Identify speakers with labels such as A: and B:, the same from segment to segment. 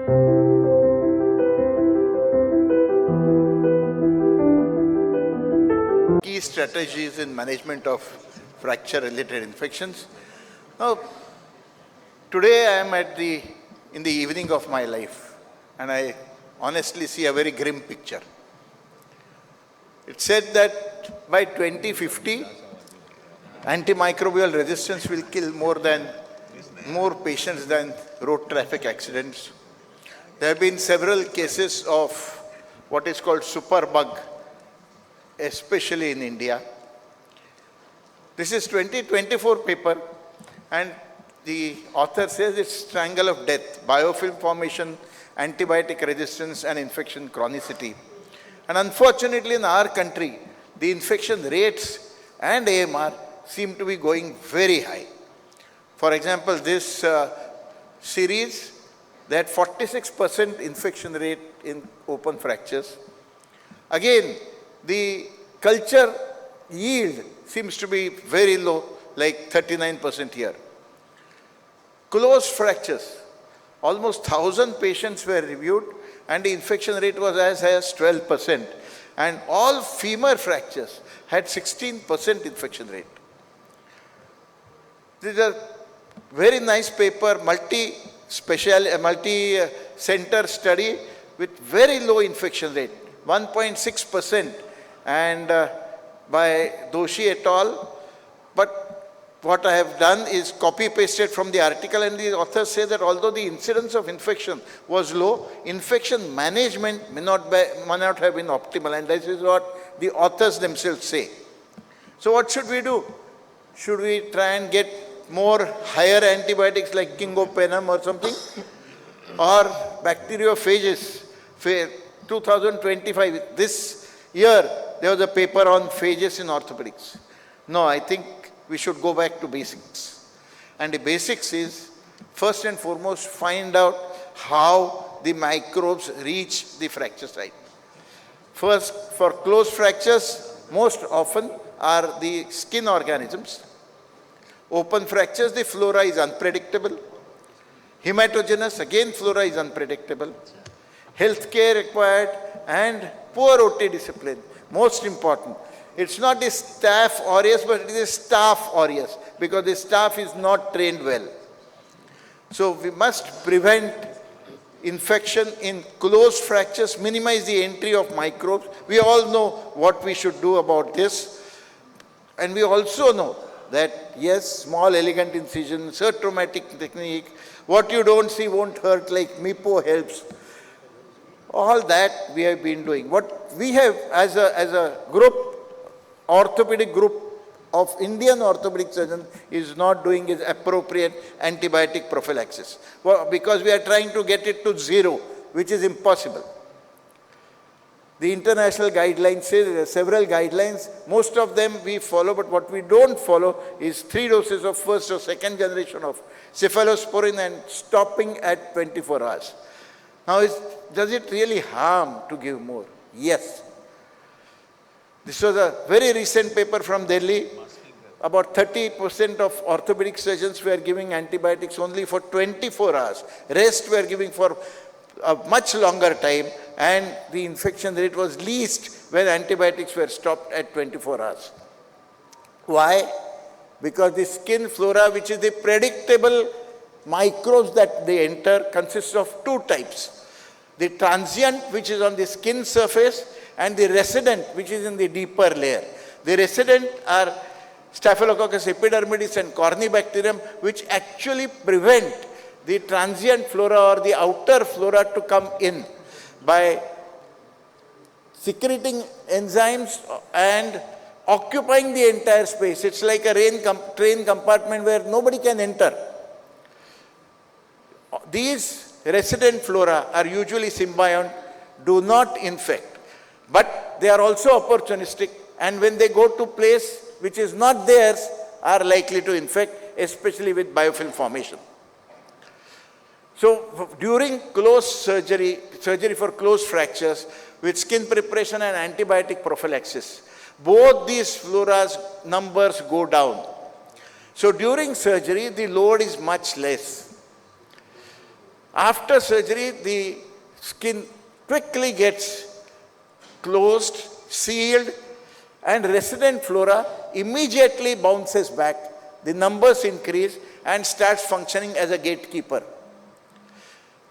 A: Key strategies in management of fracture-related infections. Now, today I am in the evening of my life, and I honestly see a very grim picture. It said that by 2050, antimicrobial resistance will kill more patients than road traffic accidents. There have been several cases of what is called superbug, especially in India. This is 2024 paper, and the author says it's triangle of death: biofilm formation, antibiotic resistance, and infection chronicity. And unfortunately, in our country, the infection rates and AMR seem to be going very high. For example, this series, they had 46% infection rate in open fractures. Again, the culture yield seems to be very low, like 39% here. Closed fractures, almost 1,000 patients were reviewed, and the infection rate was as high as 12%. And all femur fractures had 16% infection rate. This is a very nice paper, multi-center study with very low infection rate, 1.6%, and by Doshi et al. But what I have done is copy-pasted from the article, and the authors say that although the incidence of infection was low, infection management may not have been optimal, and this is what the authors themselves say. So what should we do? Should we try and get more higher antibiotics like kingopenum or something? Or bacteriophages? 2025, this year, there was a paper on phages in orthopedics. No, I think we should go back to basics. And the basics is, first and foremost, find out how the microbes reach the fracture site. First, for closed fractures, most often are the skin organisms. Open fractures, the flora is unpredictable. Hematogenous, again, flora is unpredictable. Healthcare required, and poor OT discipline. Most important. It's not the staff aureus, but it is staff aureus, because the staff is not trained well. So we must prevent infection in closed fractures, minimize the entry of microbes. We all know what we should do about this. And we also know that, yes, small elegant incision, traumatic technique, what you don't see won't hurt, like MIPO helps. All that we have been doing. What we have as a group, orthopedic group of Indian orthopedic surgeons, is not doing is appropriate antibiotic prophylaxis. Well, because we are trying to get it to zero, which is impossible. The international guidelines say there are several guidelines. Most of them we follow, but what we don't follow is 3 doses of first or second generation of cephalosporin and stopping at 24 hours. Now, does it really harm to give more? Yes. This was a very recent paper from Delhi. About 30% of orthopedic surgeons were giving antibiotics only for 24 hours. Rest were giving for a much longer time, and the infection rate was least when antibiotics were stopped at 24 hours. Why? Because the skin flora, which is the predictable microbes that they enter, consists of 2 types. The transient, which is on the skin surface, and the resident, which is in the deeper layer. The resident are Staphylococcus epidermidis and Corynebacterium, which actually prevent the transient flora or the outer flora to come in by secreting enzymes and occupying the entire space. It's like a train compartment where nobody can enter. These resident flora are usually symbiont, do not infect, but they are also opportunistic, and when they go to place which is not theirs, are likely to infect, especially with biofilm formation. So during closed surgery for closed fractures with skin preparation and antibiotic prophylaxis, both these flora's numbers go down. So during surgery, the load is much less. After surgery, the skin quickly gets closed, sealed, and resident flora immediately bounces back. The numbers increase and starts functioning as a gatekeeper.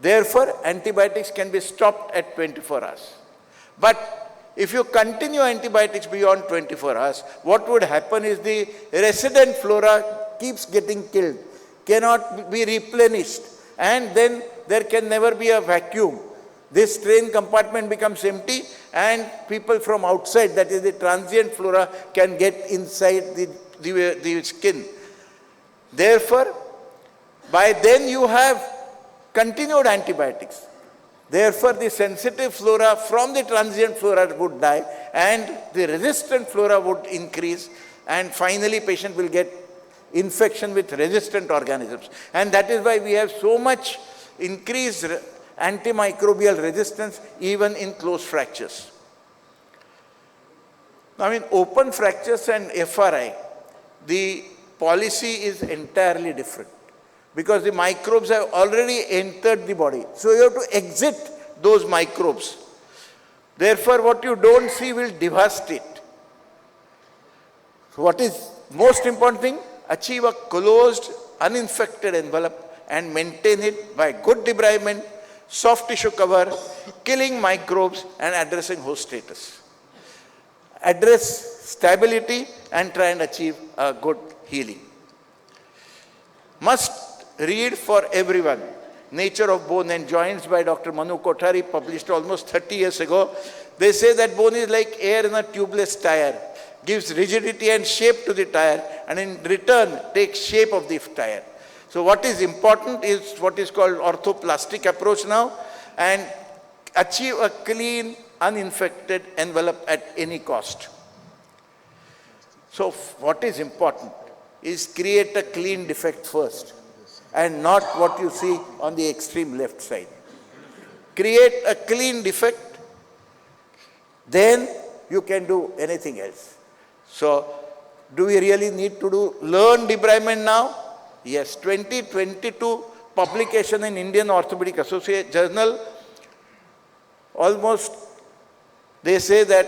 A: Therefore, antibiotics can be stopped at 24 hours. But if you continue antibiotics beyond 24 hours, what would happen is the resident flora keeps getting killed, cannot be replenished, and then there can never be a vacuum. This train compartment becomes empty and people from outside, that is the transient flora, can get inside the skin. Therefore, by then you have continued antibiotics. Therefore, the sensitive flora from the transient flora would die and the resistant flora would increase, and finally patient will get infection with resistant organisms. And that is why we have so much increased antimicrobial resistance even in closed fractures. Now in open fractures and FRI, the policy is entirely different, because the microbes have already entered the body. So you have to exit those microbes. Therefore, what you don't see will devastate. So what is most important thing? Achieve a closed, uninfected envelope and maintain it by good debridement, soft tissue cover, killing microbes and addressing host status. Address stability and try and achieve a good healing. Must read for everyone. Nature of Bone and Joints by Dr. Manu Kothari, published almost 30 years ago. They say that bone is like air in a tubeless tire, gives rigidity and shape to the tire, and in return takes shape of the tire. So what is important is what is called orthoplastic approach now, and achieve a clean, uninfected envelope at any cost. So what is important is create a clean defect first, and not what you see on the extreme left side. Create a clean defect, then you can do anything else. So do we really need to learn debridement now? Yes, 2022 publication in Indian Orthopaedic Association Journal, almost they say that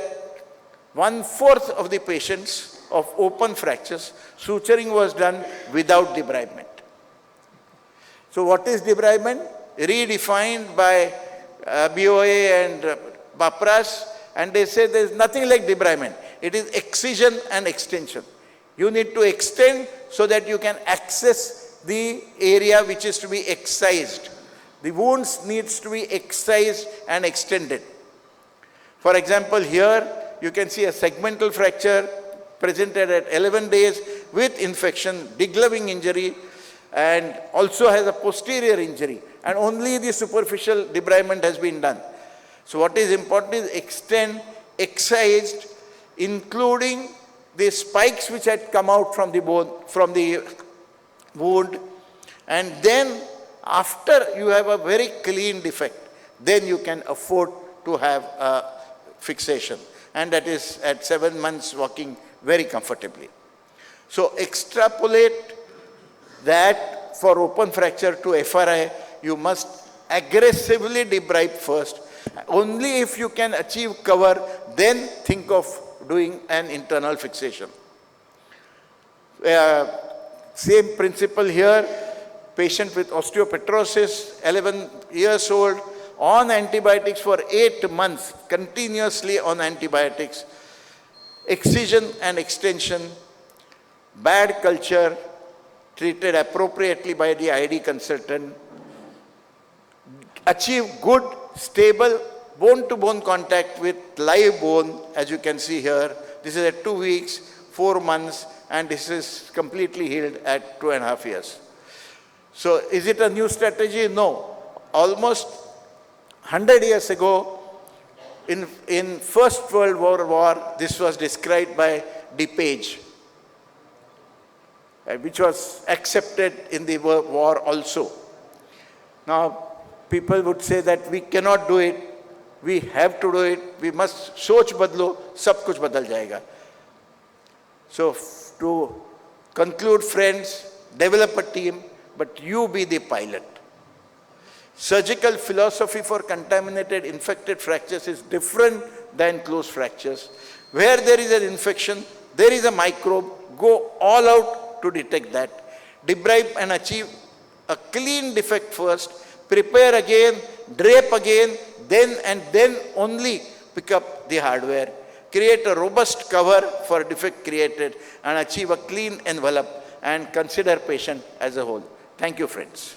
A: 1/4 of the patients of open fractures, suturing was done without debridement. So what is debridement? Redefined by BOA and BAPRAS, and they say there is nothing like debridement. It is excision and extension. You need to extend so that you can access the area which is to be excised. The wounds needs to be excised and extended. For example, here you can see a segmental fracture presented at 11 days with infection, degloving injury, and also has a posterior injury, and only the superficial debridement has been done. So what is important is extend, excised, including the spikes which had come out from the bone, from the wound, and then after you have a very clean defect, then you can afford to have a fixation, and that is at 7 months walking very comfortably. So extrapolate that for open fracture to FRI, you must aggressively debride first. Only if you can achieve cover, then think of doing an internal fixation. Same principle here. Patient with osteopetrosis, 11 years old, on antibiotics for 8 months, continuously on antibiotics, excision and extension, bad culture, treated appropriately by the ID consultant, achieve good, stable bone-to-bone contact with live bone, as you can see here. This is at 2 weeks, 4 months, and this is completely healed at 2.5 years. So is it a new strategy? No. Almost 100 years ago, in First World War, this was described by DePage, which was accepted in the war also. Now, people would say that we cannot do it, we have to do it, we must soch badlo, sab kuch badal jayega. So, to conclude, friends, develop a team, but you be the pilot. Surgical philosophy for contaminated, infected fractures is different than closed fractures. Where there is an infection, there is a microbe, go all out to detect that. Debride and achieve a clean defect first, prepare again, drape again, then only pick up the hardware. Create a robust cover for defect created and achieve a clean envelope and consider patient as a whole. Thank you, friends.